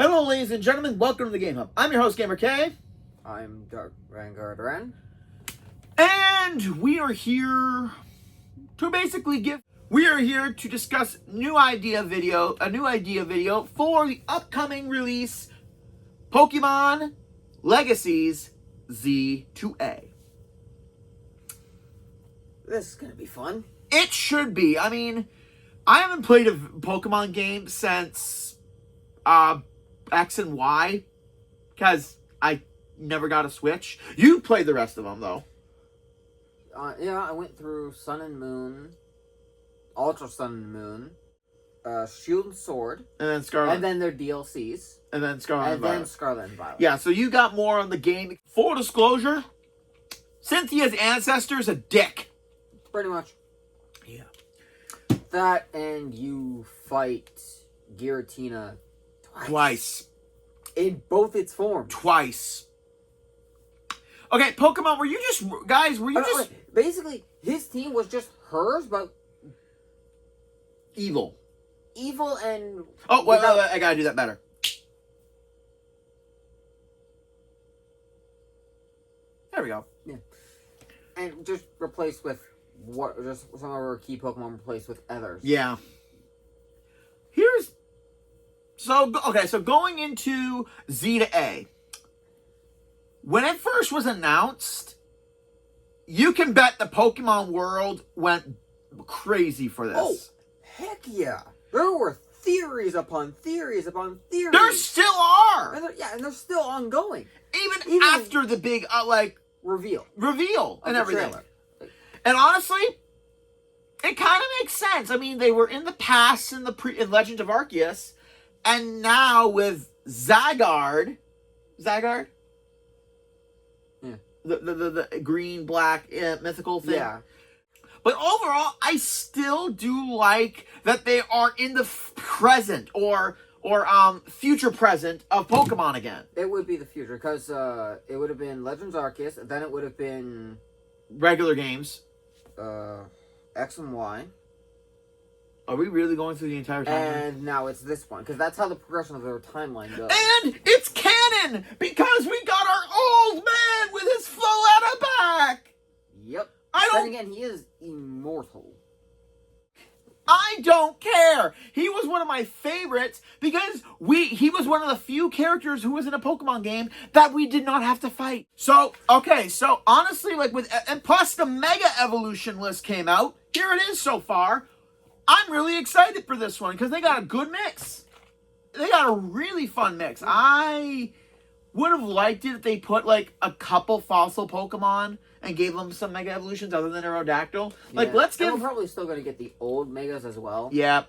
Hello, ladies and gentlemen. Welcome to the Game Hub. I'm your host, GamerK. I'm Dark Vanguard Ren. And we are here to we are here to discuss a new idea video for the upcoming release, Pokemon Legacies Z to A. This is gonna be fun. It should be. I mean, I haven't played a Pokemon game since X and Y, because I never got a Switch. You played the rest of them, though. Yeah, I went through Sun and Moon, Ultra Sun and Moon, Shield and Sword, and then Scarlet, and then their DLCs, and then Scarlet and Violet. then Scarlet and Violet. Yeah, so you got more on the game. Full disclosure, Cynthia's ancestor's a dick. Pretty much. Yeah. That and you fight Giratina Twice. In both its forms. Twice. Okay, Pokemon, were you just... Basically, his team was just hers, but... Evil. Evil and... Oh, wait, I gotta do that better. There we go. Yeah. And just replaced with... Just some of our key Pokemon replaced with others. Yeah. So going into Z to A. When it first was announced, you can bet the Pokemon world went crazy for this. Oh, heck yeah. There were theories upon theories upon theories. There still are. And they're still ongoing. Even after the big, reveal and everything. Trailer. And honestly, it kind of makes sense. I mean, they were in the past in Legends of Arceus, and now with Zygarde? Yeah. The green black mythical thing. Yeah. But overall, I still do like that they are in the present or future present of Pokemon again. It would be the future because it would have been Legends Arceus, then it would have been regular games. X and Y. Are we really going through the entire timeline? And now it's this one, because that's how the progression of their timeline goes. And it's canon, because we got our old man with his Floretta back! Yep. Then again, he is immortal. I don't care! He was one of my favorites, because he was one of the few characters who was in a Pokemon game that we did not have to fight. So honestly, and plus the Mega Evolution list came out. Here it is so far. I'm really excited for this one because they got a good mix. They got a really fun mix. I would have liked it if they put a couple fossil Pokemon and gave them some Mega Evolutions other than Aerodactyl. We're probably still going to get the old Megas as well. Yeah.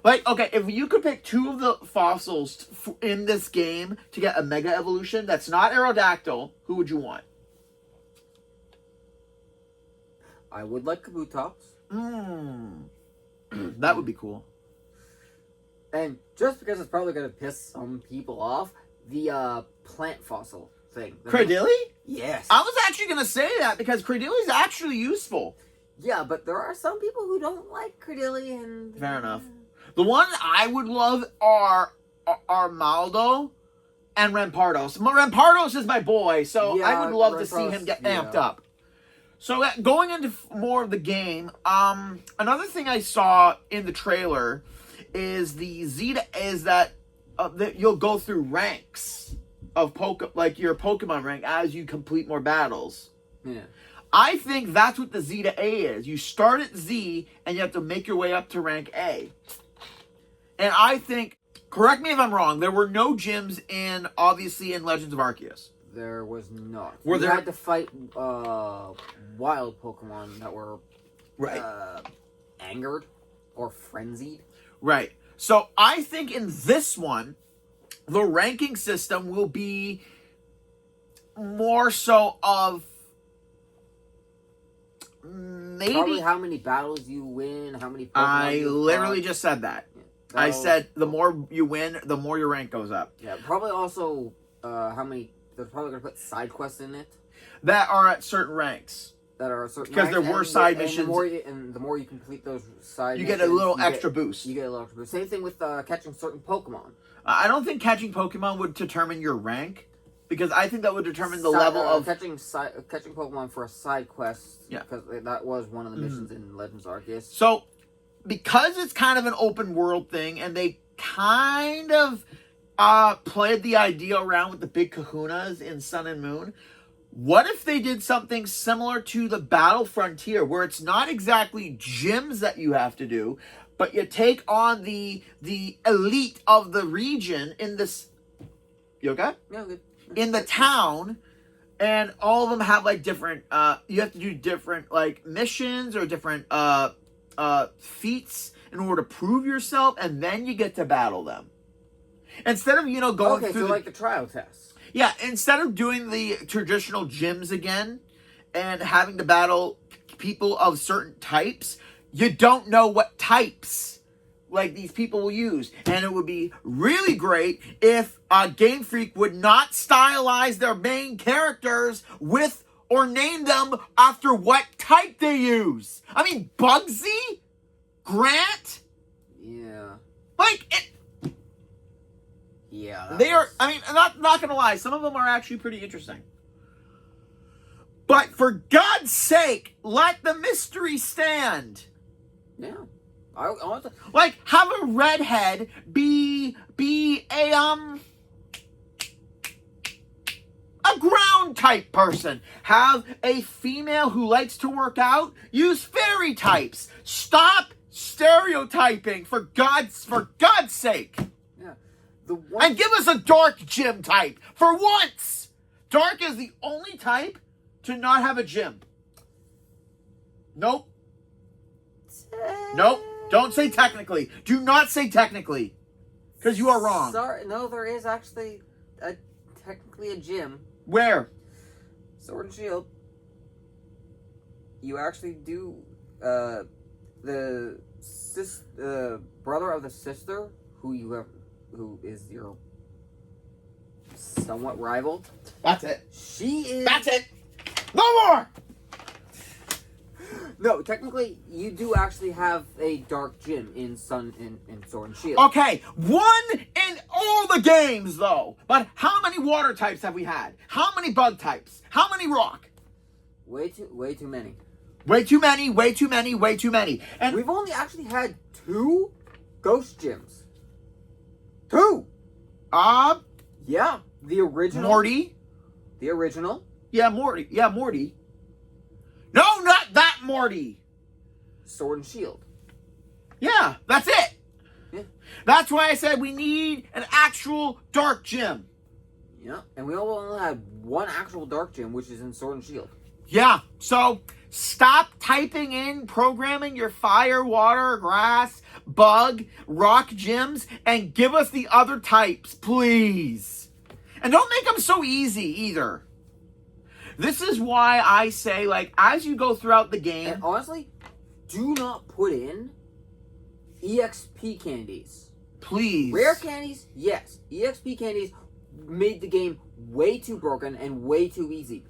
If you could pick two of the fossils in this game to get a Mega Evolution that's not Aerodactyl, who would you want? I would like Kabutops. That would be cool. And just because it's probably going to piss some people off, the plant fossil thing. Cradily? Yes. I was actually going to say that because Cradily is actually useful. Yeah, but there are some people who don't like Cradily and... Fair enough. The one I would love are Maldo and Rampardos. Rampardos is my boy, so I would love to see him get amped up. So going into more of the game, another thing I saw in the trailer is that you'll go through ranks of your Pokemon rank as you complete more battles. Yeah. I think that's what the Z to A is. You start at Z and you have to make your way up to rank A. And I think, correct me if I'm wrong, there were no gyms obviously in Legends of Arceus. There was not. You had to fight wild Pokemon that were angered or frenzied. Right. So I think in this one, the ranking system will be more so of maybe probably how many battles you win, how many Pokemon I literally just said that. Yeah. I said the more you win, the more your rank goes up. Yeah, probably also how many... They're probably going to put side quests in it. That are at certain ranks. that are a certain because there were side missions. And the more you complete those side you missions, get a little extra boost. You get a little extra boost. Same thing with catching certain Pokemon. I don't think catching Pokemon would determine your rank, because I think that would determine the level of catching Pokemon for a side quest. Yeah, because that was one of the missions in Legends Arceus. So, because it's kind of an open world thing, and they kind of played the idea around with the big kahunas in Sun and Moon, what if they did something similar to the Battle Frontier, where it's not exactly gyms that you have to do, but you take on the elite of the region in this... You okay? Yeah, good. In the town, and all of them have like different... you have to do different like missions or different feats in order to prove yourself, and then you get to battle them. Instead of, going through... like the trial test. Yeah, instead of doing the traditional gyms again and having to battle people of certain types, you don't know what types like these people will use. And it would be really great if Game Freak would not stylize their main characters with or name them after what type they use. I mean, Bugsy? Grant? Yeah. Yeah. They are, I mean, not gonna lie, some of them are actually pretty interesting. But for God's sake, let the mystery stand. Yeah. I want to... Like, have a redhead be a ground type person. Have a female who likes to work out use fairy types. Stop stereotyping for God's sake. Yeah. And give us a dark gym type for once. Dark is the only type to not have a gym. Nope. Nope. Don't say technically. Do not say technically. Because you are wrong. Sorry, no, there is actually technically a gym. Where? Sword and Shield. You actually do the brother of the sister who is your somewhat rival. That's it. She is. That's it. No more. No, technically, you do actually have a dark gym in Sword and Shield. Okay, one in all the games, though. But how many water types have we had? How many bug types? How many rock? Way too many. Way too many, way too many, way too many. And we've only actually had 2 ghost gyms. 2! Yeah. The original. Morty. The original. Yeah, Morty. Yeah, Morty. No, not that Morty. Sword and Shield. Yeah, that's it. Yeah. That's why I said we need an actual dark gym. Yeah, and we only had 1 actual dark gym, which is in Sword and Shield. Yeah, so stop typing in, programming your fire, water, grass, bug, rock gyms, and give us the other types, please. And don't make them so easy either. This is why I say, like, as you go throughout the game... And honestly, do not put in EXP candies. Please. Rare candies, yes. EXP candies made the game way too broken and way too easy.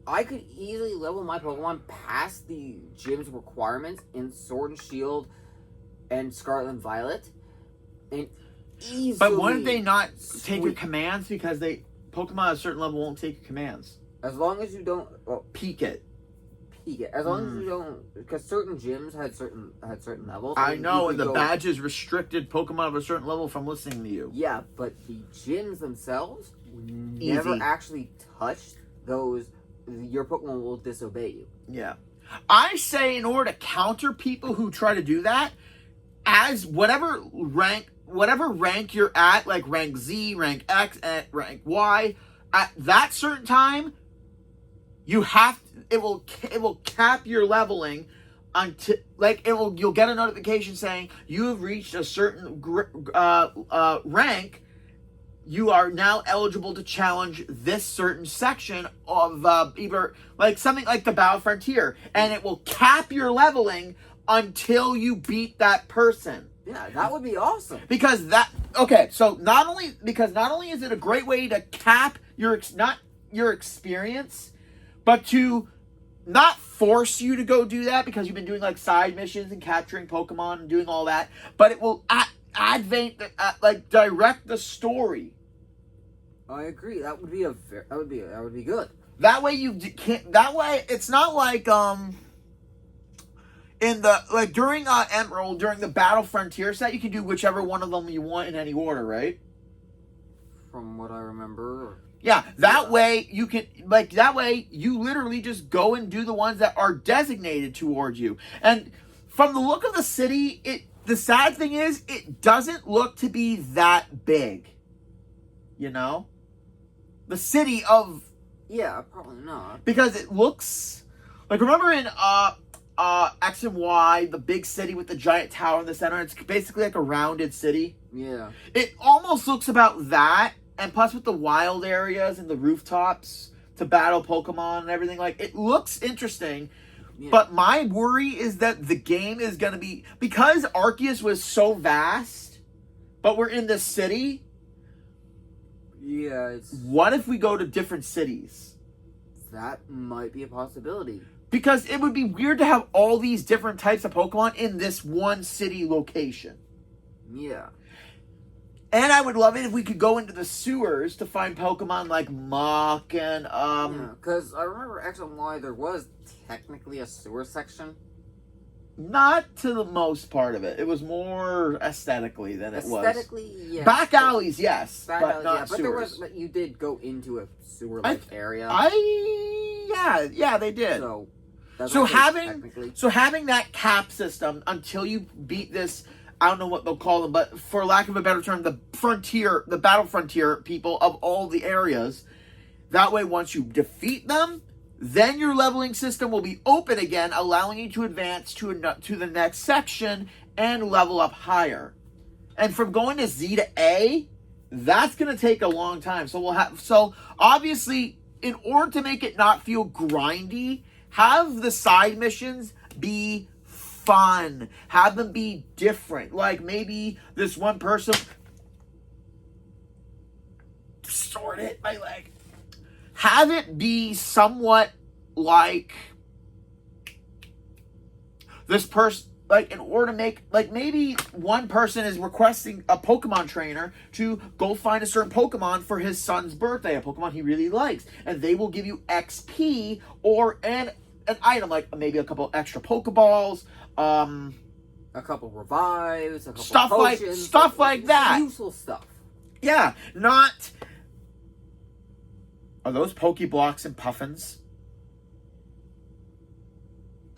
I could easily level my Pokemon past the gym's requirements in Sword and Shield and Scarlet and Violet. And easily... But wouldn't they not take your commands? Because Pokemon at a certain level won't take your commands. As long as you don't... Well, peek it. As long as you don't... Because certain gyms had certain levels. I know, and the badges restricted Pokemon of a certain level from listening to you. Yeah, but the gyms themselves never actually touched those... Your Pokemon will disobey you. Yeah. I say in order to counter people who try to do that, as whatever rank you're at, like rank Z, rank X, rank Y, at that certain time, it will cap your leveling until, like, you'll get a notification saying you have reached a certain rank. You are now eligible to challenge this certain section of either like something like the Battle Frontier, and it will cap your leveling until you beat that person. Yeah, that would be awesome. Because so not only is it a great way to cap your experience, but to not force you to go do that because you've been doing like side missions and capturing Pokemon and doing all that, but it will direct the story. I agree. That would be good. That way you can't. That way it's not like in the during Emerald, during the Battle Frontier set, you can do whichever one of them you want in any order, right? From what I remember. Yeah, that way you can that way you literally just go and do the ones that are designated towards you. And from the look of the city, the sad thing is it doesn't look to be that big. You know? The city of Yeah, probably not. Because it looks like, remember in X and Y, the big city with the giant tower in the center, it's basically like a rounded city. Yeah. It almost looks about that, and plus with the wild areas and the rooftops to battle Pokemon and everything, like, it looks interesting. Yeah. But my worry is that the game is going to be, because Arceus was so vast, but we're in this city. Yeah, what if we go to different cities? That might be a possibility. Because it would be weird to have all these different types of Pokemon in this one city location. Yeah. And I would love it if we could go into the sewers to find Pokemon like Mach and Yeah, because I remember X and Y, there was technically a sewer section. Not to the most part of it. It was more aesthetically than it was. Aesthetically, yeah. Back alleys, yes, but not yeah, sewers. But you did go into a sewer-like area. Yeah, they did. So having that cap system until you beat this, I don't know what they'll call them, but for lack of a better term, the battle frontier people of all the areas. That way, once you defeat them, then your leveling system will be open again, allowing you to advance to the next section and level up higher. And from going to Z to A, that's going to take a long time. So obviously, in order to make it not feel grindy, have the side missions be fun. Have them be different. Like maybe this one person sword hit my leg. Have it be somewhat like this person, like in order to make, like maybe one person is requesting a Pokemon trainer to go find a certain Pokemon for his son's birthday, a Pokemon he really likes, and they will give you XP or an item, like maybe a couple extra Pokeballs, a couple revives, a couple stuff potions, stuff like that. Useful stuff. Yeah, not. Are those Pokeblocks and Puffins?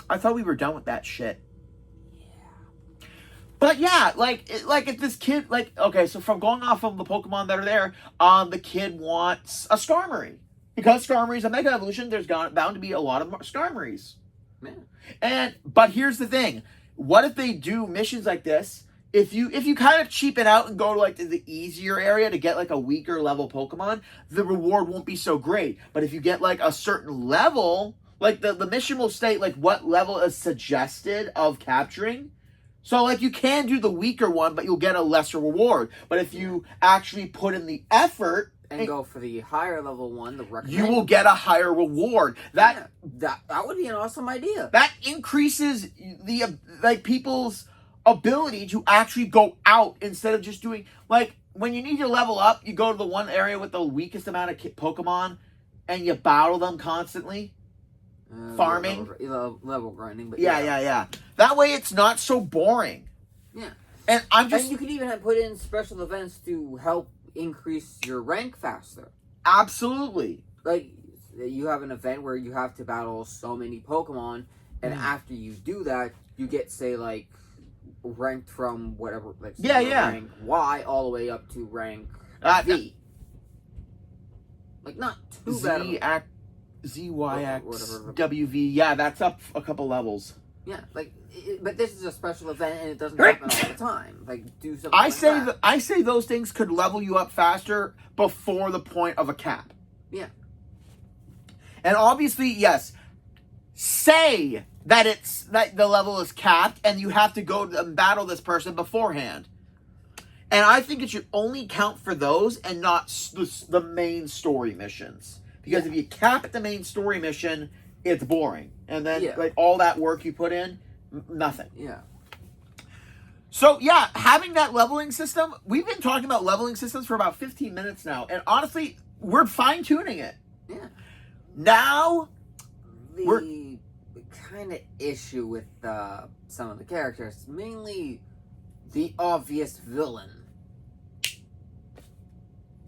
I thought we were done with that shit. Yeah. But yeah, like if this kid, like, okay, so from going off of the Pokemon that are there, the kid wants a Skarmory. Because Skarmory's a Mega Evolution, there's bound to be a lot of Skarmorys. Yeah. But here's the thing. What if they do missions like this? If you kind of cheap it out and go to like the easier area to get like a weaker level Pokemon, the reward won't be so great. But if you get like a certain level, like the mission will state like what level is suggested of capturing. So like you can do the weaker one, but you'll get a lesser reward. But if you actually put in the effort and go for the higher level one, the recommended, you will get a higher reward. That would be an awesome idea. That increases the people's ability to actually go out instead of just doing, like, when you need to level up, you go to the one area with the weakest amount of Pokemon and you battle them constantly. Farming. Level grinding. But yeah. That way it's not so boring. Yeah. And you could even put in special events to help increase your rank faster. Absolutely. Like, you have an event where you have to battle so many Pokemon, and after you do that, you get, say, like, ranked from whatever, like, rank Y all the way up to rank V. Like, not too bad. ZYX, WV, yeah, that's up a couple levels. Yeah, like, but this is a special event and it doesn't happen all the time. Like, do something I say those things could level you up faster before the point of a cap. Yeah. And obviously, yes, say that the level is capped and you have to go and battle this person beforehand. And I think it should only count for those and not the main story missions. Because if you cap the main story mission, it's boring. and then like all that work you put in, nothing. Yeah. So yeah, having that leveling system, we've been talking about leveling systems for about 15 minutes now, and honestly, we're fine tuning it. Yeah. Now, the kind of issue with some of the characters, mainly the obvious villain.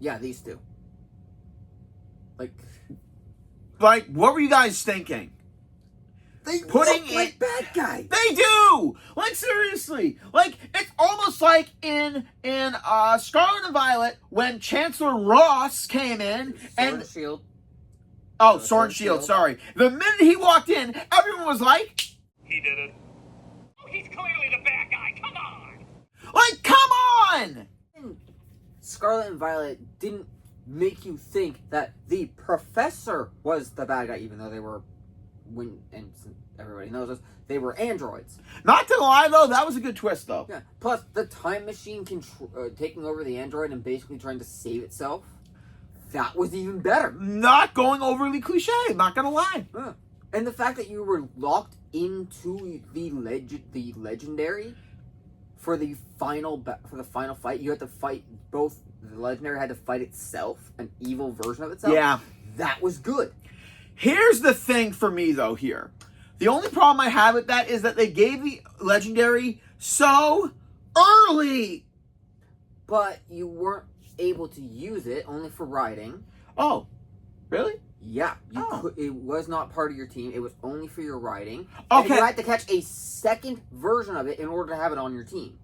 Yeah, these two. Like, what were you guys thinking? They Putting look like bad guys. They do. Like, seriously. Like, it's almost like in Scarlet and Violet when Chancellor Ross came in and Shield. Oh, Sword and Shield. Sorry. The minute he walked in, everyone was like, He did it. Oh, he's clearly the bad guy. Come on. like, come on. Scarlet and Violet didn't make you think that the professor was the bad guy, even though they were, and everybody knows this, they were androids. Not to lie, though, that was a good twist, though. Yeah. Plus, the time machine taking over the android and basically trying to save itself, that was even better. Not going overly cliche, not gonna lie. Yeah. And the fact that you were locked into the legendary for the final fight, you had to fight both. The legendary had to fight itself, an evil version of itself. Yeah. That was good. Here's the thing for me, though, here. The only problem I have with that is that they gave the legendary so early. But you weren't able to use it, only for riding. Oh, really? Yeah. It was not part of your team. It was only for your riding. Okay. And you had to catch a second version of it in order to have it on your team.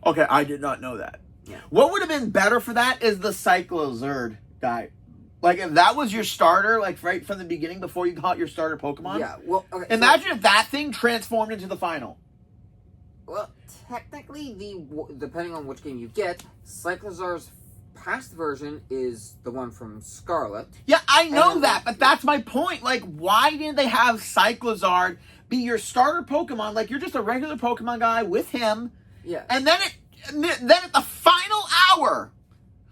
Okay, I did not know that. Yeah. What would have been better for that is the Cyclozerd guy. Like, if that was your starter, like, right from the beginning before you caught your starter Pokemon. Yeah, well, okay. Imagine if that thing transformed into the final. Well, technically, depending on which game you get, Cyclozar's past version is the one from Scarlet. Yeah, I know that, but that's my point. Like, why didn't they have Cyclozard be your starter Pokemon? Like, you're just a regular Pokemon guy with him. Yeah. And then at the final hour,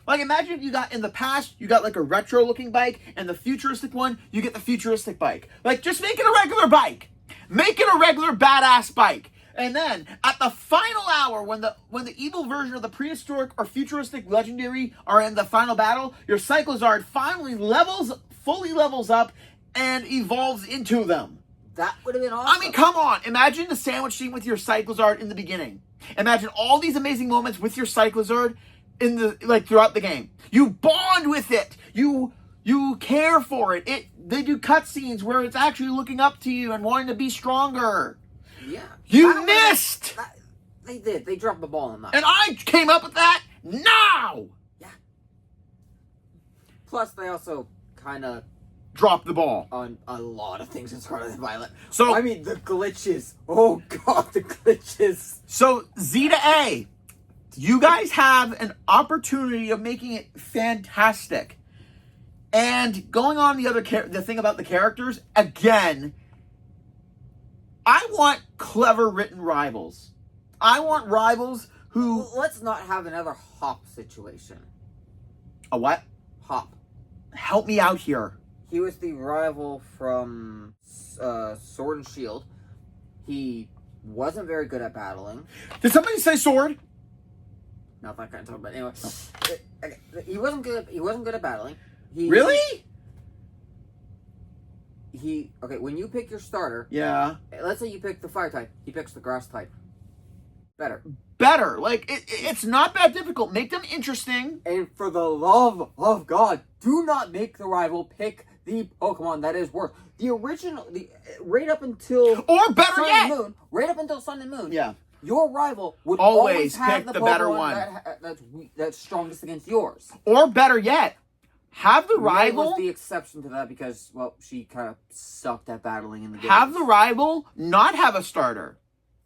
like, imagine if you got, in the past, you got, like, a retro-looking bike, and the futuristic one, you get the futuristic bike. Like, just make it a regular bike. Make it a regular badass bike. And then, at the final hour, when the evil version of the prehistoric or futuristic legendary are in the final battle, your Cyclozard finally fully levels up and evolves into them. That would have been awesome. I mean, come on. Imagine the sandwich scene with your Cyclozard in the beginning. Imagine all these amazing moments with your Cyclozard throughout the game. You bond with it. You care for it. They do cutscenes where it's actually looking up to you and wanting to be stronger. Yeah. You missed! They did. They dropped the ball on that. And I came up with that now! Yeah. Plus, they also kind of dropped the ball on a lot of things in Scarlet and Violet. So, I mean, the glitches. Oh, God, the glitches. So, Z to A, you guys have an opportunity of making it fantastic. And going on the thing about the characters, again, I want clever written rivals. I want rivals who... Well, let's not have another Hop situation. A what? Hop. Help me out here. He was the rival from Sword and Shield. He wasn't very good at battling. Did somebody say sword? Not that kind of talk, but anyway. He wasn't good at battling. Really? Okay, when you pick your starter, yeah. Let's say you pick the fire type, he picks the grass type. Better. Like, it's not that difficult. Make them interesting. And for the love of God, do not make the rival pick the Pokemon that is worse. The original, right up until... Or better yet! Moon, right up until Sun and Moon. Yeah. Your rival would always have pick the better one. That's strongest against yours. Or better yet, have the rival... May was the exception to that because, well, she kind of sucked at battling in the game. Have the rival not have a starter.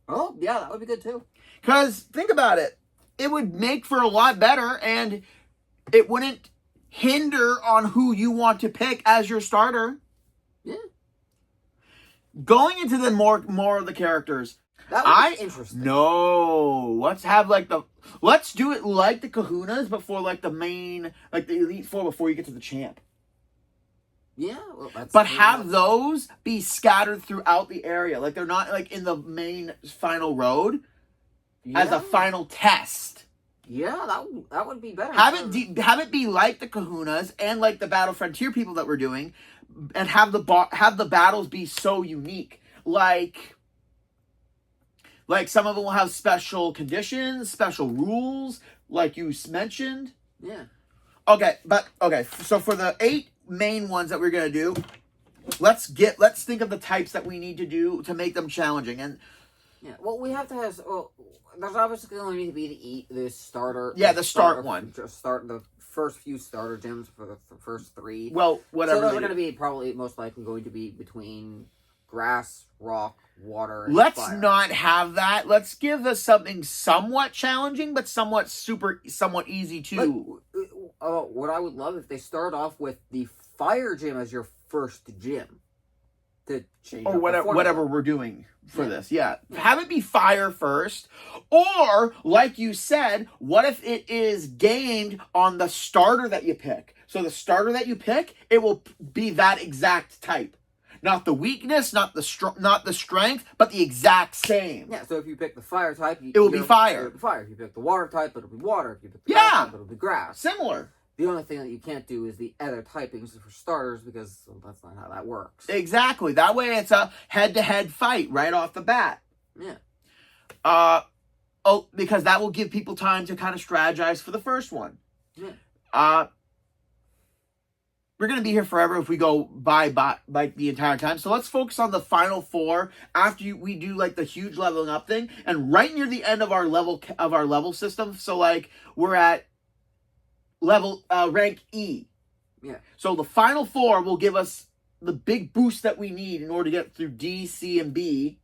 Oh, yeah, that would be good too. Because, think about it. It would make for a lot better, and it wouldn't hinder on who you want to pick as your starter. Yeah. Going into the more of the characters... That would be interesting. No. Let's do it like the Kahunas before, like, the main, like, the Elite Four before you get to the champ. Yeah, well, that's But pretty have much- those be scattered throughout the area. Like, they're not, like, in the main final road as Yeah. a final test. Yeah, that would be better. Have it be like the Kahunas and like the Battle Frontier people that we're doing, and have the battles be so unique. Like some of them will have special conditions, special rules, like you mentioned. Yeah. Okay. So for the 8 main ones that we're gonna do, let's think of the types that we need to do to make them challenging. And Yeah, well, we have to have. Well, there's obviously going to need to be the starter. Yeah, the start one. Just start the first few starter gyms for the first 3. well, whatever. So those they are do. going to be probably most likely going to be between grass, rock, water, and Let's fire. not have that. Let's give us something somewhat challenging, but somewhat easy too. What I would love if they start off with the fire gym as your first gym. To change Or up the formula. whatever we're doing for Yeah. this. Yeah. Have it be fire first. Or, like you said, what if it is gamed on the starter that you pick? So the starter that you pick, it will be that exact type. Not the weakness, not the strength, but the exact same. Yeah, so if you pick the fire type, It will be fire. It'll be fire. If you pick the water type, it'll be water. If you pick the Yeah. grass type, it'll be grass. Similar. The only thing that you can't do is the other typings for starters because that's not how that works. Exactly. That way it's a head-to-head fight right off the bat. Yeah. Because that will give people time to kind of strategize for the first one. Yeah. We're going to be here forever if we go by like the entire time. So let's focus on the final 4 after we do like the huge leveling up thing, and right near the end of our level system. So like we're at level rank E. Yeah. So the final 4 will give us the big boost that we need in order to get through D, C, and B,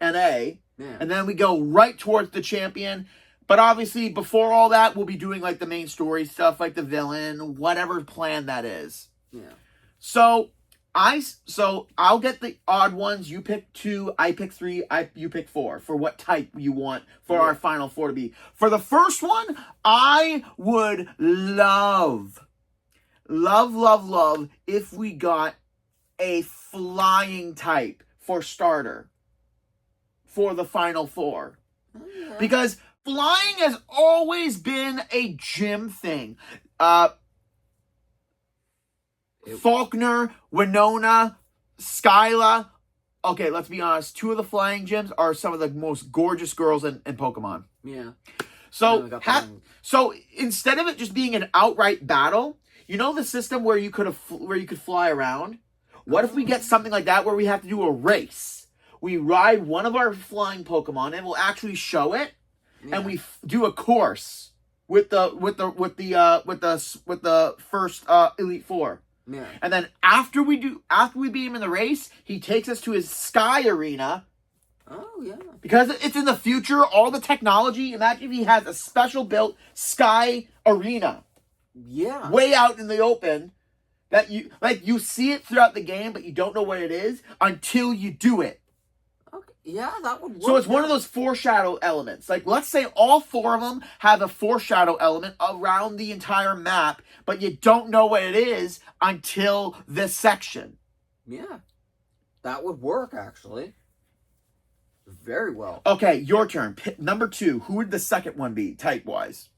and A. Yeah. And then we go right towards the champion. But obviously, before all that, we'll be doing like the main story stuff, like the villain, whatever plan that is. Yeah. So I'll get the odd ones. You pick 2, I pick 3, you pick 4 for what type you want for our final 4 to be. For the first one, I would love if we got a flying type for starter for the final 4. Oh, yeah. Because flying has always been a gym thing. Faulkner, Winona, Skyla. Okay, let's be honest. 2 of the flying gyms are some of the most gorgeous girls in Pokemon. Yeah. So, Yeah, so instead of it just being an outright battle, you know the system where you could fly around? What if we get something like that where we have to do a race? We ride one of our flying Pokemon and we'll actually show it, and we do a course with the first Elite Four. Yeah. And then after we beat him in the race, he takes us to his Sky Arena. Oh, yeah. Because it's in the future, all the technology. Imagine if he has a special built Sky Arena. Yeah. Way out in the open. That you see it throughout the game, but you don't know what it is until you do it. Okay. Yeah, that would work. So it's one of those foreshadow elements. Like, let's say all 4 of them have a foreshadow element around the entire map, but you don't know what it is until this section. Yeah. That would work, actually. Very well. Okay, your turn. Number 2. Who would the second one be, type-wise?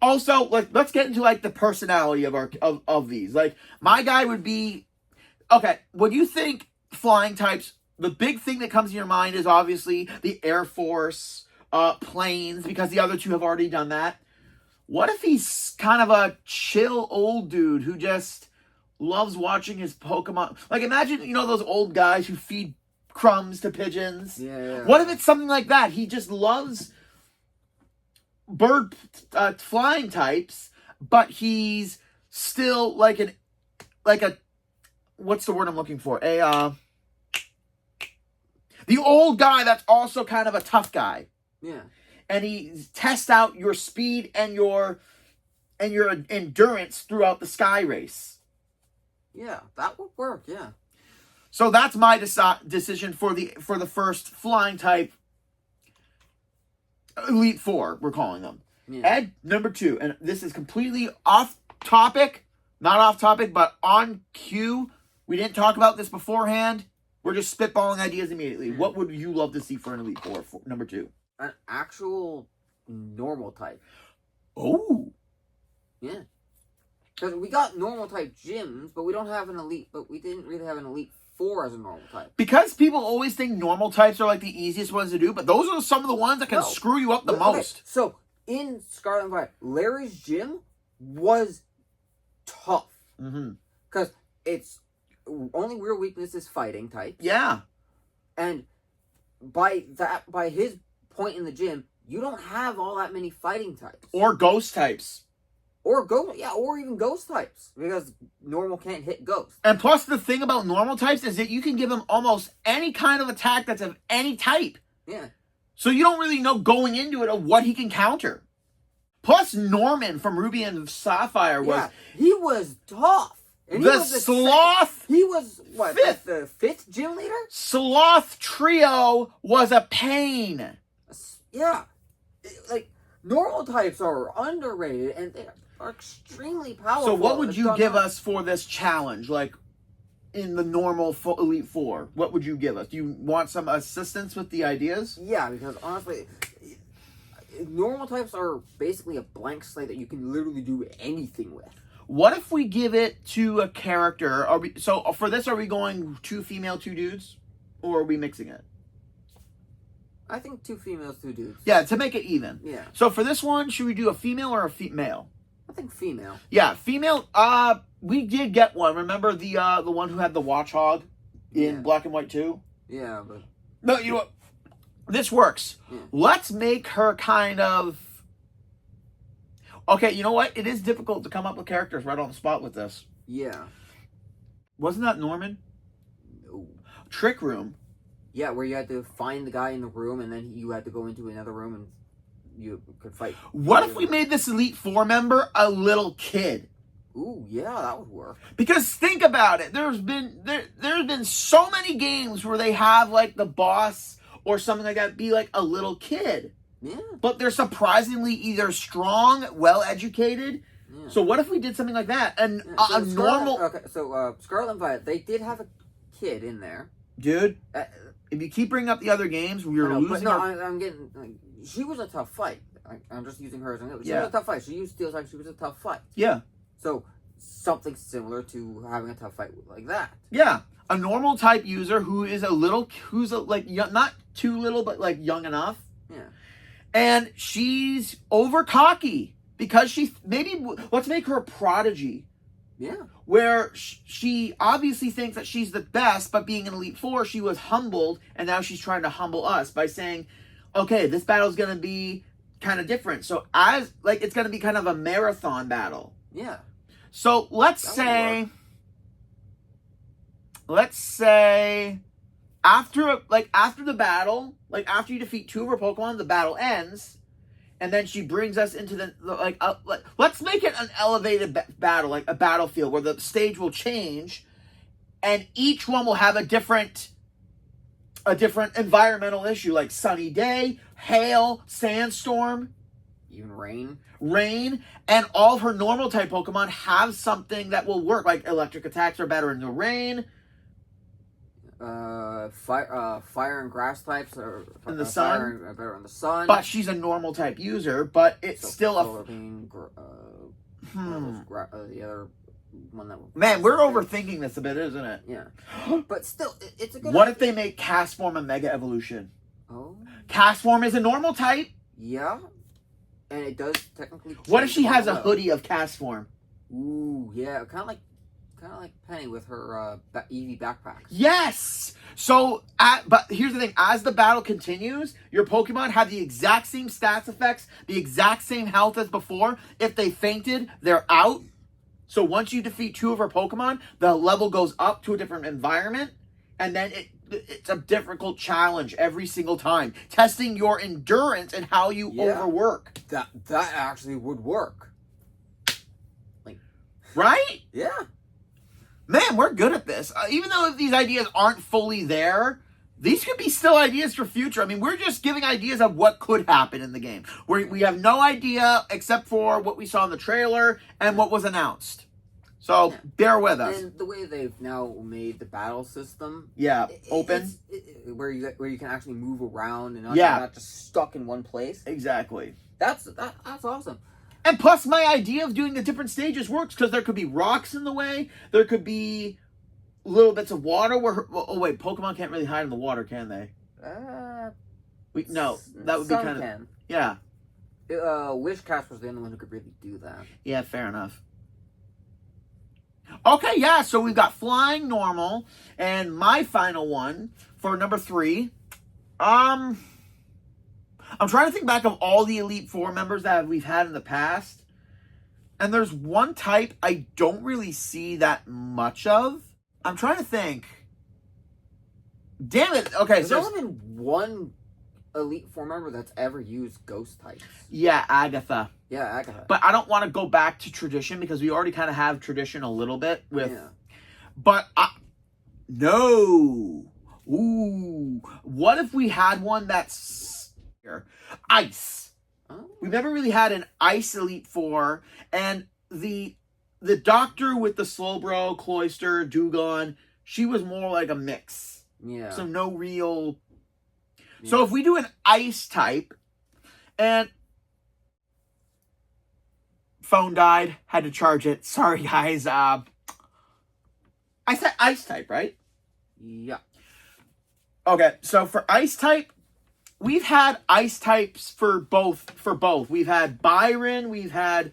Also, let's get into, like, the personality of these. Like, my guy would be... Okay, when you think flying types, the big thing that comes to your mind is obviously the Air Force, planes, because the other 2 have already done that. What if he's kind of a chill old dude who just loves watching his Pokemon? Like, imagine, those old guys who feed crumbs to pigeons. Yeah. What if it's something like that? He just loves bird flying types, but he's still like a what's the word I'm looking for? The old guy that's also kind of a tough guy. Yeah. And he tests out your speed and your endurance throughout the sky race. Yeah, that would work, yeah. So that's my decision for the first flying type Elite Four, we're calling them. Yeah. Ed, number 2, and this is completely off topic, not off topic, but on cue. We didn't talk about this beforehand. We're just spitballing ideas immediately. What would you love to see for an Elite Four, number 2? An actual normal type. Oh. Yeah. Because we got normal type gyms, but we don't have an Elite, but we didn't really have an Elite Four as a normal type. Because people always think normal types are like the easiest ones to do, but those are some of the ones that can screw you up the most. So, in Scarlet and Violet, Larry's gym was tough. Because its only real weakness is fighting type. Yeah. And by his point in the gym, you don't have all that many fighting types. Or ghost types. Or even ghost types. Because normal can't hit ghost. And plus the thing about normal types is that you can give them almost any kind of attack that's of any type. Yeah. So you don't really know going into it of what he can counter. Plus Norman from Ruby and Sapphire was... Yeah, he was tough. And the Sloth... He was, what, fifth. the 5th gym leader? Sloth Trio was a pain. Yeah. Like, normal types are underrated, and they are extremely powerful. So what would you give us for this challenge? Like, in the normal Elite Four, what would you give us? Do you want some assistance with the ideas? Yeah, because honestly, normal types are basically a blank slate that you can literally do anything with. What if we give it to a character? So for this, are we going 2 female, 2 dudes? Or are we mixing it? I think 2 females, 2 dudes. Yeah, to make it even. Yeah. So for this one, should we do a female or a male? I think female. Yeah, female. We did get one. Remember the one who had the watch hog in Black and White 2? Yeah, but... No, you know what? This works. Yeah. Let's make her kind of... Okay, you know what? It is difficult to come up with characters right on the spot with this. Yeah. Wasn't that Norman? No. Trick Room. Yeah, where you had to find the guy in the room, and then you had to go into another room, and you could fight. What if we made this Elite Four member a little kid? Ooh, yeah, that would work. Because think about it. There's been so many games where they have, like, the boss or something like that be, like, a little kid. Yeah. But they're surprisingly either strong, well-educated. Yeah. So what if we did something like that? And a normal... Okay, so Scarlet and Violet, they did have a kid in there. Dude, if you keep bringing up the other games, we're losing I'm getting... she was a tough fight. I'm just using her as an example. She was a tough fight. She used steel type. She was a tough fight. Yeah. So, something similar to having a tough fight like that. Yeah. A normal type user who is like, young, not too little, but, like, young enough. Yeah. And she's over cocky because let's make her a prodigy. Yeah. Where she obviously thinks that she's the best, but being an Elite Four, she was humbled, and now she's trying to humble us by saying, okay, this battle's going to be kind of different. So it's going to be kind of a marathon battle. Yeah. So let's say after the battle, like after you defeat 2 of her Pokemon, the battle ends, and then she brings us into let's make it an elevated battle, like a battlefield where the stage will change, and each one will have a different environmental issue, like sunny day, hail, sandstorm, even rain, and all of her normal type Pokemon have something that will work, like electric attacks are better in the rain. Fire and grass types are in the sun. Are better in the sun. But she's a normal type user, but it's still the other one that. Man, we're overthinking this a bit, isn't it? Yeah. But still, it's a good. What if they make Castform a Mega Evolution? Oh. Castform is a normal type. Yeah. And it does technically. What if she has a hoodie of Castform? Ooh, yeah, kind of like Penny with her Eevee backpack. Yes! So, but here's the thing. As the battle continues, your Pokemon have the exact same stats effects, the exact same health as before. If they fainted, they're out. So once you defeat 2 of her Pokemon, the level goes up to a different environment. And then it's a difficult challenge every single time. Testing your endurance and how you overwork. That actually would work. Right? Yeah. Man, we're good at this. Even though these ideas aren't fully there, these could be still ideas for future. I mean, we're just giving ideas of what could happen in the game. We have no idea except for what we saw in the trailer and what was announced. So bear with us. And the way they've now made the battle system, Yeah, open. Where you can actually move around and not just stuck in one place. Exactly. That's awesome. And plus, my idea of doing the different stages works because there could be rocks in the way. There could be little bits of water where. Oh wait, Pokemon can't really hide in the water, can they? No, that would be kind of. Can. Yeah. Wishcast was the only one who could really do that. Yeah, fair enough. Okay, yeah, so we've got flying normal, and my final one for number 3. I'm trying to think back of all the Elite Four members that we've had in the past, and there's one type I don't really see that much of. I'm trying to think. Damn it! Okay, There's only been one Elite Four member that's ever used ghost types. Yeah, Agatha. Yeah, Agatha. But I don't want to go back to tradition because we already kind of have tradition a little bit with. Yeah. But no. Ooh. What if we had one that's ice? Oh. We've never really had an ice Elite Four, and the doctor with the Slowbro, Cloyster, Dugong, she was more like a mix. Yeah. So no real. Yeah. So if we do an ice type, and phone died, had to charge it. Sorry, guys. I said ice type, right? Yeah. Okay, so for ice type, we've had ice types for both. We've had Byron. We've had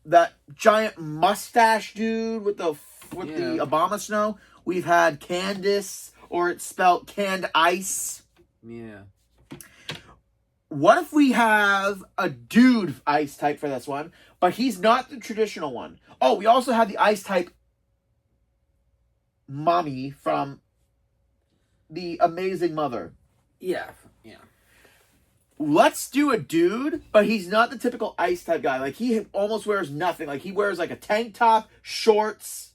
that giant mustache dude with the Obama snow. We've had Candace, or it's spelled canned ice. Yeah. What if we have a dude ice type for this one, but he's not the traditional one? Oh, we also have the ice type mommy from The Amazing Mother. Yeah. Yeah. Let's do a dude, but he's not the typical ice type guy. Like, he almost wears nothing. Like, he wears like a tank top, shorts.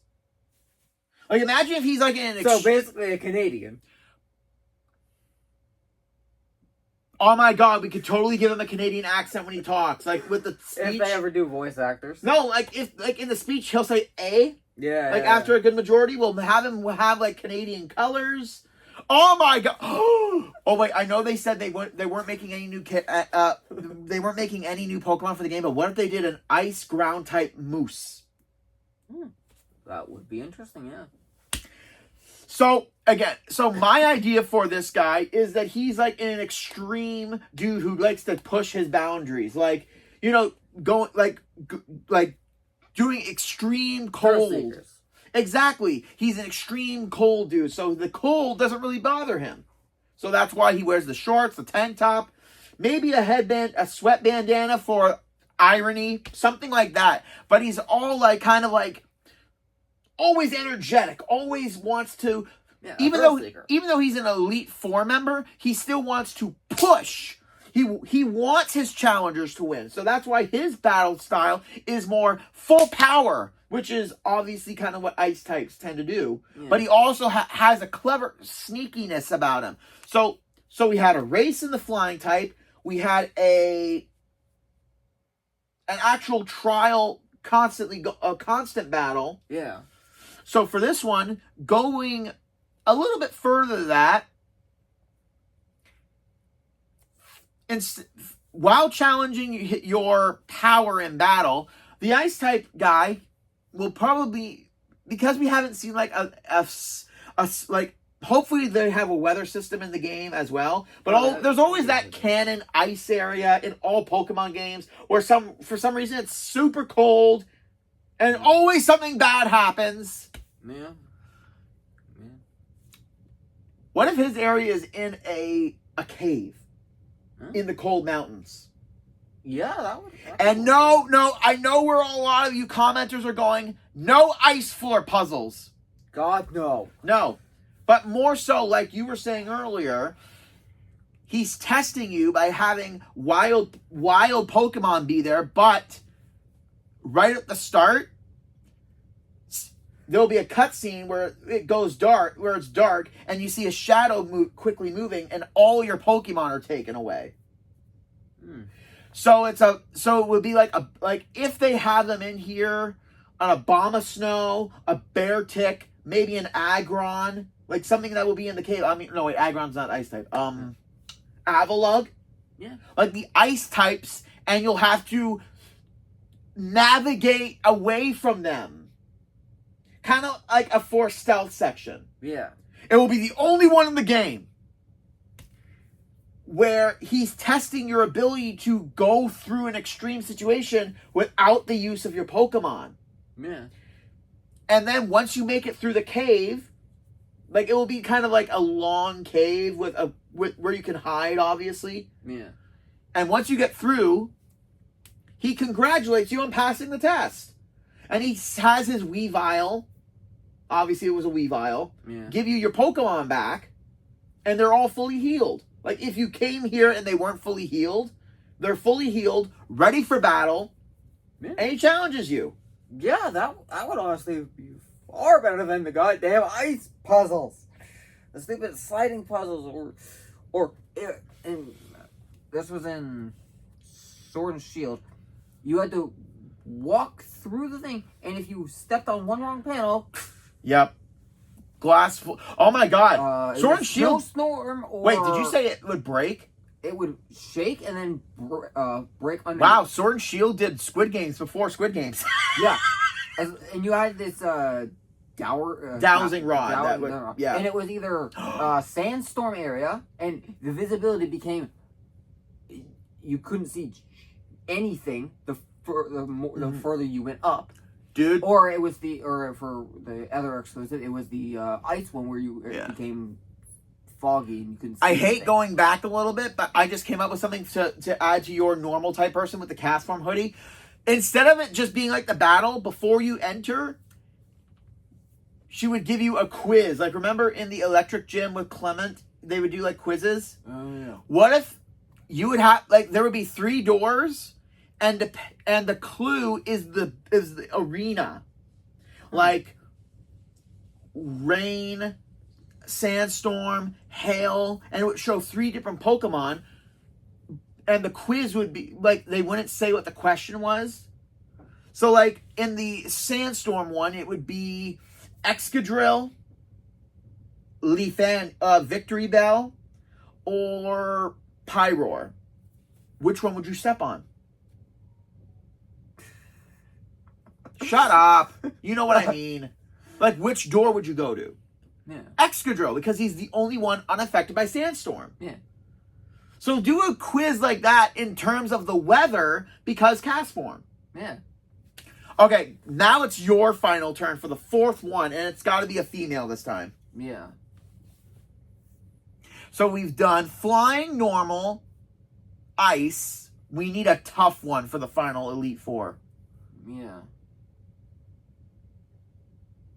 Like, imagine if he's like in an So basically a Canadian. Oh my god, we could totally give him a Canadian accent when he talks. Like, with the speech. If they ever do voice actors. No, like, if like in the speech he'll say A. Yeah. Like, after a good majority, we'll have him have like Canadian colors. Oh my god! Oh wait, I know they said they weren't making any new they weren't making any new Pokemon for the game. But what if they did an ice ground type moose? That would be interesting, yeah. So again, my idea for this guy is that he's like an extreme dude who likes to push his boundaries, like going like doing extreme cold. Exactly. He's an extreme cold dude, so the cold doesn't really bother him. So that's why he wears the shorts, the tank top, maybe a headband, a sweat bandana for irony, something like that. But he's all like kind of like always energetic, always wants to even though he's an Elite Four member, he still wants to push. He wants his challengers to win. So that's why his battle style is more full power, which is obviously kind of what ice types tend to do. Yeah. But he also has a clever sneakiness about him. So we had a race in the flying type. We had an actual trial, a constant battle. Yeah. So for this one, going a little bit further than that, while challenging your power in battle, the ice type guy will probably, because we haven't seen like a like, hopefully they have a weather system in the game as well. But there's always that cannon ice area in all Pokemon games where for some reason it's super cold and always something bad happens. Yeah. What if his area is in a cave? In the cold mountains. Yeah, that would. And no, I know where a lot of you commenters are going. No ice floor puzzles. God, no. No. But more so, like you were saying earlier, he's testing you by having wild Pokemon be there, but right at the start, there'll be a cutscene where it goes dark, where it's dark, and you see a shadow quickly moving, and all your Pokemon are taken away. So it would be like if they have them in here, an Abomasnow, a Beartic, maybe an Aggron, like something that will be in the cave. I mean, no wait, Aggron's not ice type. Avalugg, Yeah. like the ice types, and you'll have to navigate away from them, kind of like a forced stealth section. Yeah. It will be the only one in the game where he's testing your ability to go through an extreme situation without the use of your Pokemon. Yeah. And then once you make it through the cave, like it will be kind of like a long cave with where you can hide, obviously. Yeah. And once you get through, he congratulates you on passing the test. And he has his Weavile, obviously it was a Weavile, give you your Pokemon back, and they're all fully healed. Like, if you came here and they weren't fully healed, they're fully healed, ready for battle, and he challenges you. Yeah, that would honestly be far better than the goddamn ice puzzles. The stupid sliding puzzles, and this was in Sword and Shield. You had to walk through the thing, and if you stepped on one wrong panel... Yep. Glass... Oh my god. Sword and Shield... Snowstorm or... Wait, did you say it would break? It would shake and then break under... Wow, Sword and Shield did Squid Games before Squid Games. Yeah. And you had this... dowsing rod. Yeah. And it was either sandstorm area, and the visibility became... You couldn't see anything the further you went up. Dude. Or it was for the other exclusive, it was the ice one where it became foggy and you couldn't see I anything. hate going back a little bit, but I just came up with something to add to your normal type person with the cast form hoodie. Instead of it just being like the battle, before you enter, she would give you a quiz. Like, remember in the electric gym with Clement, they would do like quizzes? Oh, yeah. What if you would have, like, there would be 3 doors, and the clue is the arena. Like, rain, sandstorm, hail, and it would show 3 different Pokemon, and the quiz would be, like, they wouldn't say what the question was. So, like, in the sandstorm one, it would be Excadrill, Victory Bell, or Pyroar. Which one would you step on? Shut up. You know what I mean. Like, which door would you go to? Yeah. Excadrill, because he's the only one unaffected by Sandstorm. Yeah. So do a quiz like that in terms of the weather, because cast form. Yeah. Okay, now it's your final turn for the 4th one, and it's got to be a female this time. Yeah. So we've done flying, normal, ice. We need a tough one for the final Elite Four. Yeah.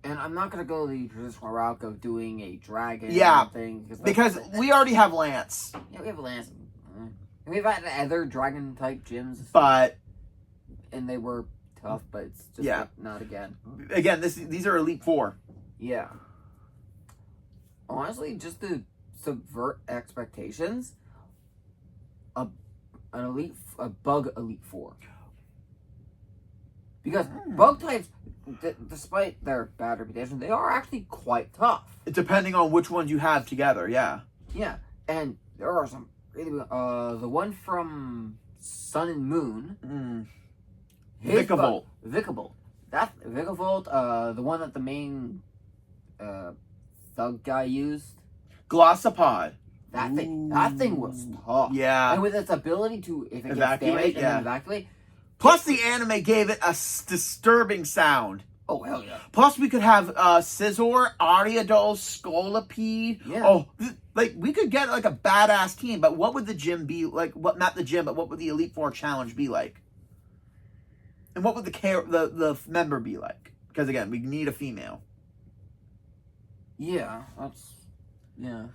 And I'm not going to go the traditional route of doing a dragon thing. Because we already have Lance. Yeah, we have Lance. And we've had other dragon-type gyms. But... And they were tough, but it's just like, not again. Again, these are Elite Four. Yeah. Honestly, just to subvert expectations, a bug Elite Four. Because bug types, despite their bad reputation, they are actually quite tough. Depending on which ones you have together, yeah. Yeah, and there are some really the one from Sun and Moon. Vikavolt. Vikavolt. That Vikavolt, the one that the main thug guy used. Glossopod. That thing was tough. Yeah. And with its ability to, if it Evacuate, gets damaged and then evacuate. Plus the anime gave it a disturbing sound. Oh, hell yeah. Plus we could have Scizor, Ariadol, Scolipede. Yeah. Oh, like we could get like a badass team, but what would the gym be like? What, not the gym, but what would the Elite Four challenge be like? And what would the member be like? Because again, we need a female. Yeah, that's... Yeah.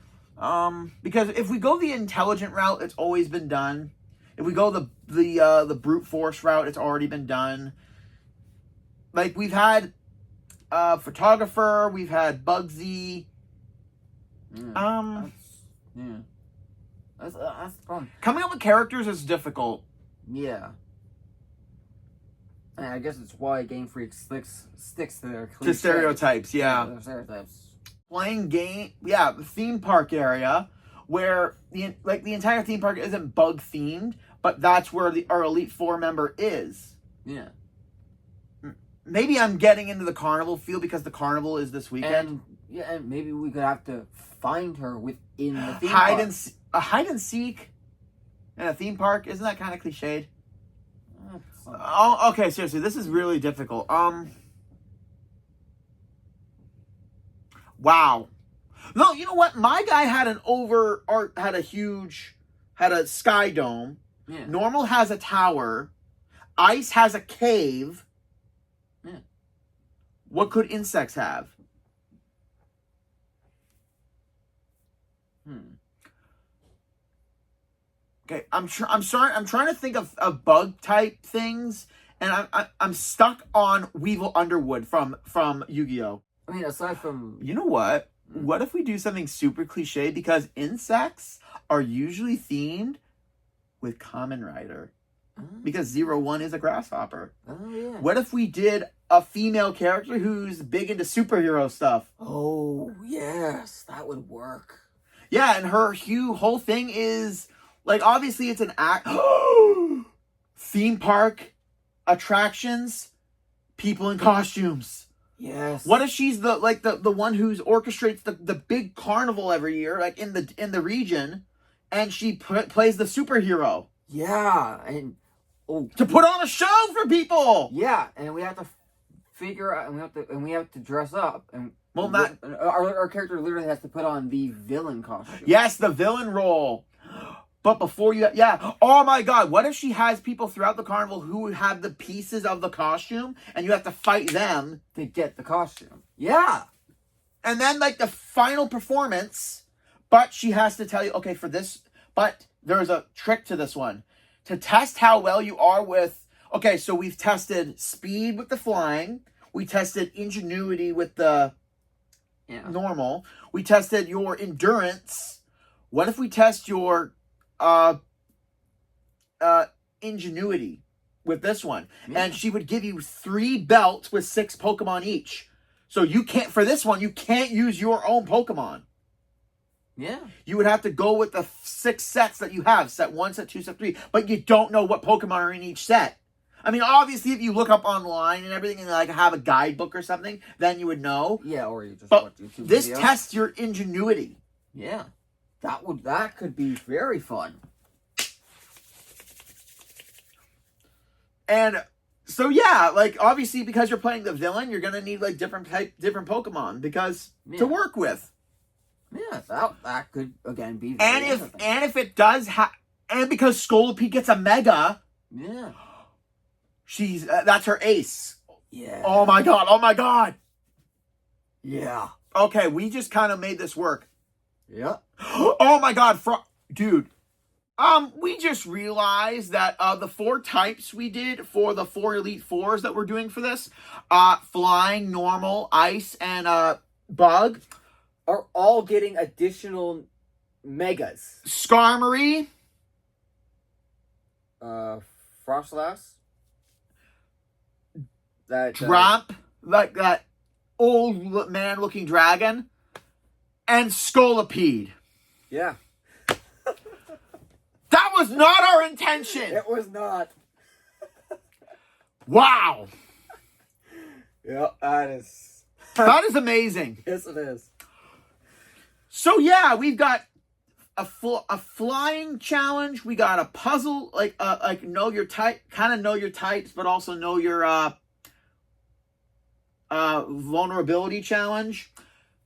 Because if we go the intelligent route, it's always been done. If we go the brute force route, it's already been done. Like, we've had Photographer, we've had Bugsy. That's the problem. Coming up with characters is difficult. Yeah. And I guess it's why Game Freak sticks to their To stereotypes, yeah. Their stereotypes. Playing game, yeah, the theme park area where the entire theme park isn't bug themed, but that's where our Elite Four member is. Yeah. Maybe I'm getting into the carnival feel because the carnival is this weekend. And maybe we could have to find her within the theme hide park. Hide and seek in a theme park, isn't that kind of cliched? Something. Oh, okay, seriously, this is really difficult. Wow. No, you know what? My guy had a sky dome. Yeah. Normal has a tower. Ice has a cave. Yeah. What could insects have? Okay, I'm sorry. I'm trying to think of bug type things, and I'm stuck on Weevil Underwood from Yu-Gi-Oh. I mean, aside from... You know what? What if we do something super cliche? Because insects are usually themed with Kamen Rider. Because 01 is a grasshopper. Oh, yeah. What if we did a female character who's big into superhero stuff? Oh, yes. That would work. Yeah, and her whole thing is, like, obviously it's an act. Theme park attractions, people in costumes. Yes. What if she's the one who's orchestrates the big carnival every year, like in the region, and she plays the superhero? Yeah, and to put on a show for people. Yeah, and we have to figure out, and we have to dress up, and our character literally has to put on the villain costume. Yes, the villain role. But before oh my god, what if she has people throughout the carnival who have the pieces of the costume and you have to fight them to get the costume? Yeah. And then like the final performance, but she has to tell you, okay, for this, but there's a trick to this one. To test how well you are with, okay, so we've tested speed with the flying, we tested ingenuity with the normal, we tested your endurance. What if we test your ingenuity with this one? And she would give you 3 belts with 6 Pokemon each. So you can't, for this one, you can't use your own Pokemon. Yeah. You would have to go with the 6 sets that you have. Set 1, set 2, set 3. But you don't know what Pokemon are in each set. I mean, obviously, if you look up online and everything and like have a guidebook or something, then you would know. Yeah, or you just watch YouTube this videos. tests your ingenuity. Yeah. That could be very fun. And so yeah, like obviously because you're playing the villain, you're gonna need like different Pokemon because to work with. Yeah, that could again be. And if it does and because Scolipede gets a Mega. Yeah. She's that's her ace. Yeah. Oh my god. Yeah. Okay, we just kind of made this work. Yeah. Oh my god, dude. We just realized that the 4 types we did for the 4 Elite Fours that we're doing for this, flying, normal, ice, and bug, are all getting additional megas. Skarmory, Frostlass, that Drop, like that old man looking dragon, and Scolipede. Yeah. That was not our intention. It was not. Wow. Yeah, that is amazing. Yes, it is. So yeah, we've got a flying challenge. We got a puzzle, like know your type, kind of know your types, but also know your vulnerability challenge,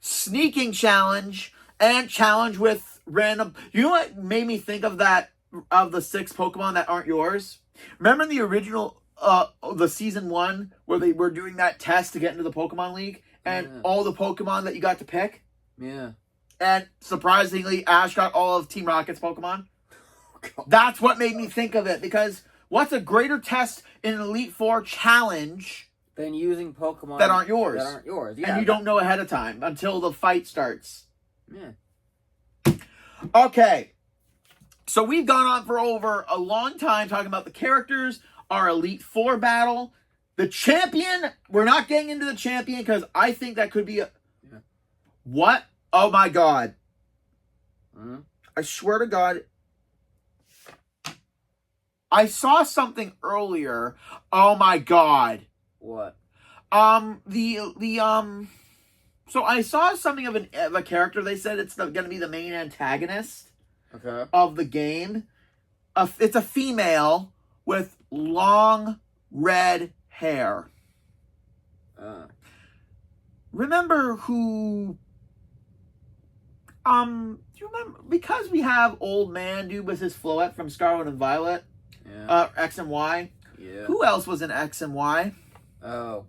sneaking challenge, and challenge with random. You know what made me think of that? Of the 6 Pokemon that aren't yours. Remember in the original, the season 1 where they were doing that test to get into the Pokemon League, and all the Pokemon that you got to pick. Yeah. And surprisingly, Ash got all of Team Rocket's Pokemon. That's what made me think of it, because what's a greater test in an Elite Four challenge than using Pokemon that aren't yours? Yeah. And you don't know ahead of time until the fight starts. Yeah. Okay. So we've gone on for over a long time talking about the characters, our Elite Four battle, The champion, we're not getting into the champion because I think that could be a... Yeah. What? Oh my God. Mm-hmm. I swear to God. I saw something earlier. Oh my God. What? So I saw something of a character. They said it's going to be the main antagonist of the game. It's a female with long red hair. Remember who? Do you remember? Because we have old man dude with his floette from Scarlet and Violet. Yeah. X and Y. Yeah. Who else was in X and Y? Oh.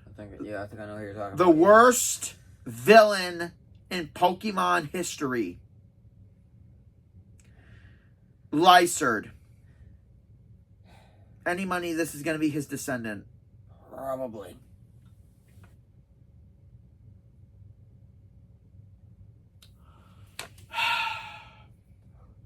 I think I know who you're talking about. The worst villain in Pokemon history. Lysard. Any money, this is going to be his descendant. Probably.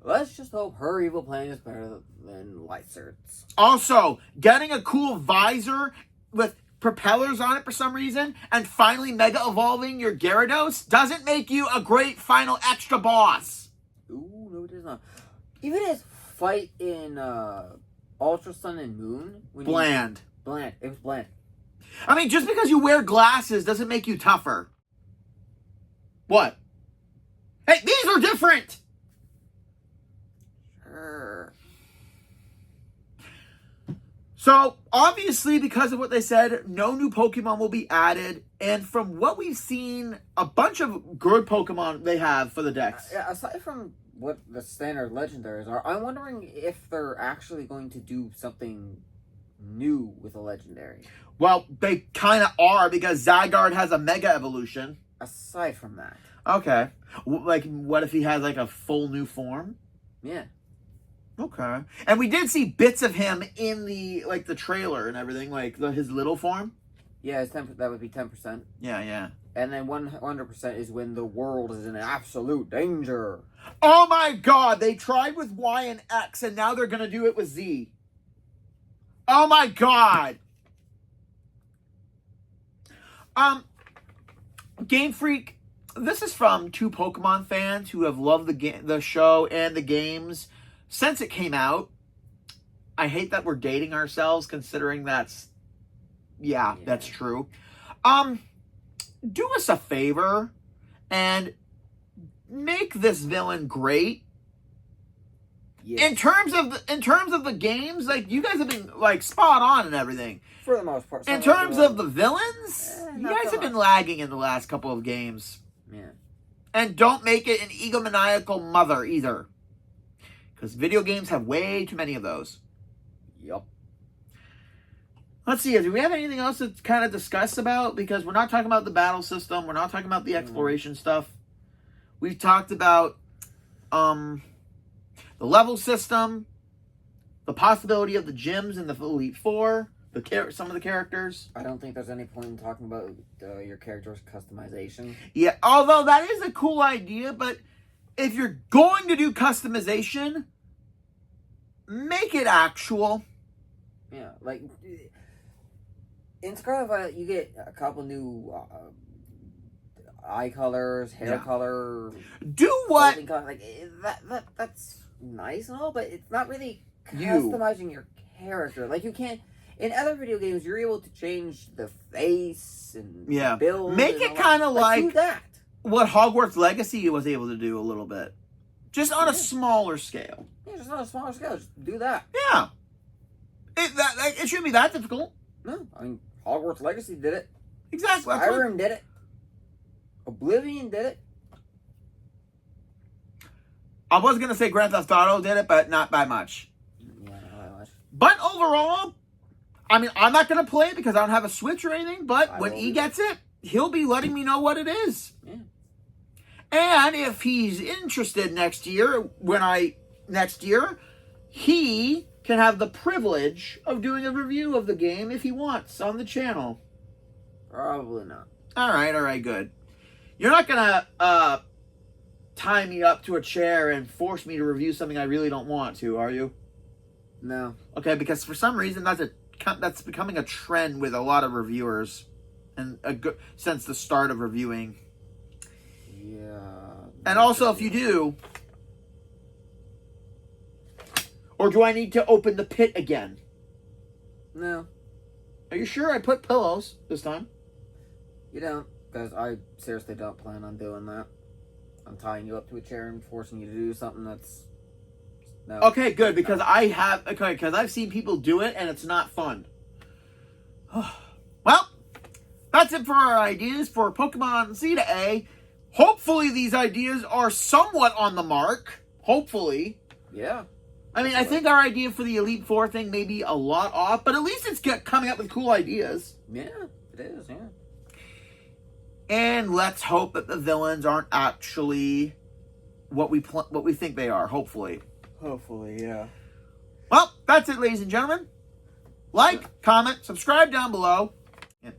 Let's just hope her evil plan is better than Lysard's. Also, getting a cool visor with propellers on it for some reason, and finally mega evolving your Gyarados doesn't make you a great final extra boss. Ooh, no, it does not. Even his fight in Ultra Sun and Moon. Bland. Bland. It was bland. I mean, just because you wear glasses doesn't make you tougher. What? Hey, these are different! Sure. So, obviously, because of what they said, no new Pokemon will be added. And from what we've seen, a bunch of good Pokemon they have for the decks. Aside from what the standard legendaries are, I'm wondering if they're actually going to do something new with a legendary. Well, they kind of are, because Zygarde has a Mega Evolution. Aside from that. Okay. Like, what if he has, like, a full new form? Yeah. Okay. And we did see bits of him in the, like, the trailer and everything, like, his little form. Yeah, that would be 10%. Yeah. And then 100% is when the world is in absolute danger. Oh my God! They tried with Y and X, and now they're gonna do it with Z. Oh my God! Game Freak. This is from two Pokemon fans who have loved the show and the games since it came out. I hate that we're dating ourselves, considering that's true. Do us a favor and make this villain great. Yes. In terms of the games, like, you guys have been, like, spot on and everything. For the most part. In terms of the villains, you guys have been lagging in the last couple of games. Yeah. And don't make it an egomaniacal mother either. Because video games have way too many of those. Yup. Let's see, do we have anything else to kind of discuss about? Because we're not talking about the battle system. We're not talking about the exploration stuff. We've talked about the level system, the possibility of the gyms in the Elite Four, some of the characters. I don't think there's any point in talking about your character's customization. Yeah, although that is a cool idea, but if you're going to do customization, make it actual. Yeah, like in Scarlet Violet, you get a couple new eye colors, hair color. Do what? Color. Like that's nice and all, but it's not really customizing your character. Like, you can't. In other video games, you're able to change the face and build. Make it kind of like do that. What Hogwarts Legacy was able to do a little bit, just on a smaller scale. Yeah, just on a smaller scale. Just do that. Yeah, it shouldn't be that difficult. No, I mean, Hogwarts Legacy did it. Exactly. Skyrim did it. Oblivion did it. I was gonna say Grand Theft Auto did it, but not by much. Yeah, not by much. But overall, I mean, I'm not gonna play it because I don't have a Switch or anything. But when he gets it, he'll be letting me know what it is. Yeah. And if he's interested next year, he can have the privilege of doing a review of the game if he wants on the channel. Probably not. All right, good. You're not gonna tie me up to a chair and force me to review something I really don't want to, are you? No. Okay, because for some reason that's a that's becoming a trend with a lot of reviewers, and since the start of reviewing. Yeah. And also, if you do, or do I need to open the pit again? No, Are you sure I put pillows this time? you don't, because I seriously don't plan on doing that. I'm tying you up to a chair and forcing you to do something that's... No. Okay, good, because I've seen people do it, and it's not fun. Well, that's it for our ideas for Pokemon Z to A. Hopefully these ideas are somewhat on the mark. Hopefully. Yeah. I mean, I think our idea for the Elite Four thing may be a lot off, but at least it's coming up with cool ideas. Yeah, it is, yeah. And let's hope that the villains aren't actually what we think they are, hopefully. Hopefully, yeah. Well, that's it, ladies and gentlemen. Like, comment, subscribe down below. Yeah.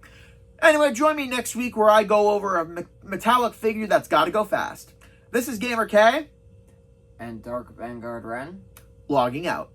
Anyway, join me next week where I go over a metallic figure that's got to go fast. This is GamerK. And Dark Vanguard Ren. Logging out.